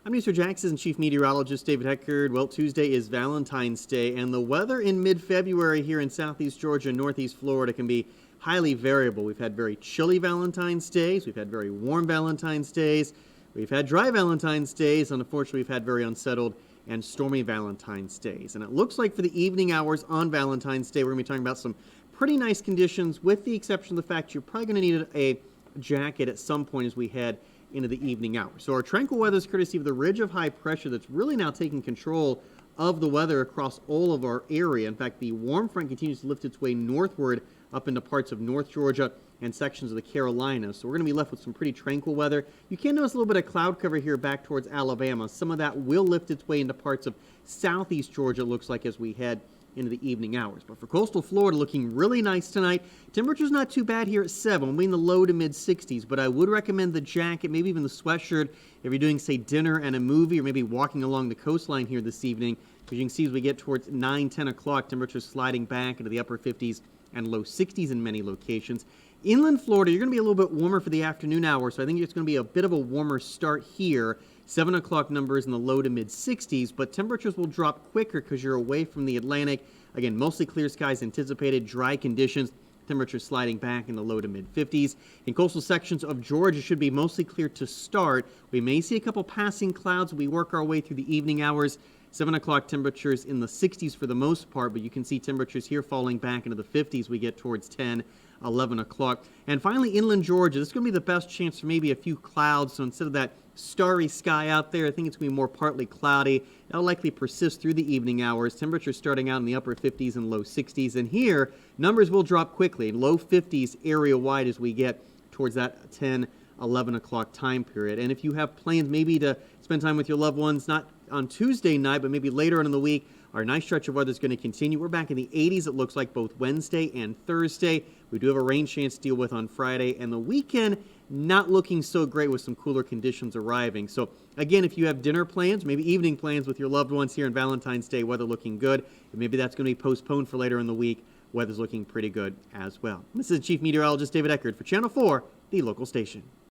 I'm Mr. Jackson, Chief Meteorologist David Heckard. Well, Tuesday is Valentine's Day, and the weather in mid-February here in southeast Georgia and northeast Florida can be highly variable. We've had very chilly Valentine's Days. We've had very warm Valentine's Days. We've had dry Valentine's Days, and unfortunately, we've had very unsettled and stormy Valentine's Days. And it looks like for the evening hours on Valentine's Day, we're going to be talking about some pretty nice conditions, with the exception of the fact you're probably going to need a jacket at some point as we head into the evening hours. So our tranquil weather is courtesy of the ridge of high pressure that's really now taking control of the weather across all of our area. In fact, the warm front continues to lift its way northward up into parts of North Georgia and sections of the Carolinas. So we're going to be left with some pretty tranquil weather. You can notice a little bit of cloud cover here back towards Alabama. Some of that will lift its way into parts of southeast Georgia, it looks like, as we head into the evening hours. But for coastal Florida, looking really nice tonight. Temperature's not too bad here at 7. We'll be in the low to mid 60s, but I would recommend the jacket, maybe even the sweatshirt, if you're doing, say, dinner and a movie, or maybe walking along the coastline here this evening. As you can see, as we get towards 9, 10 o'clock, temperatures sliding back into the upper 50s and low 60s in many locations. Inland Florida, you're going to be a little bit warmer for the afternoon hours, so I think it's going to be a bit of a warmer start here. 7 o'clock numbers in the low to mid 60s, but temperatures will drop quicker because you're away from the Atlantic. Again, mostly clear skies anticipated, dry conditions, temperatures sliding back in the low to mid 50s. In coastal sections of Georgia, should be mostly clear to start. We may see a couple passing clouds as we work our way through the evening hours. 7 o'clock temperatures in the 60s for the most part, but you can see temperatures here falling back into the 50s we get towards 10, 11 o'clock. And finally, inland Georgia, this is going to be the best chance for maybe a few clouds. So instead of that starry sky out there, I think it's going to be more partly cloudy. That'll likely persist through the evening hours. Temperatures starting out in the upper 50s and low 60s. And here, numbers will drop quickly, low 50s area-wide as we get towards that 10, 11 o'clock time period. And if you have plans maybe to spend time with your loved ones, not on Tuesday night, but maybe later on in the week, our nice stretch of weather is going to continue. We're back in the 80s, it looks like, both Wednesday and Thursday. We do have a rain chance to deal with on Friday, and the weekend not looking so great with some cooler conditions arriving. So again, if you have dinner plans, maybe evening plans with your loved ones here on Valentine's Day, weather looking good, and maybe that's going to be postponed for later in the week, weather's looking pretty good as well. This is Chief Meteorologist David Eckert for Channel 4, the local station.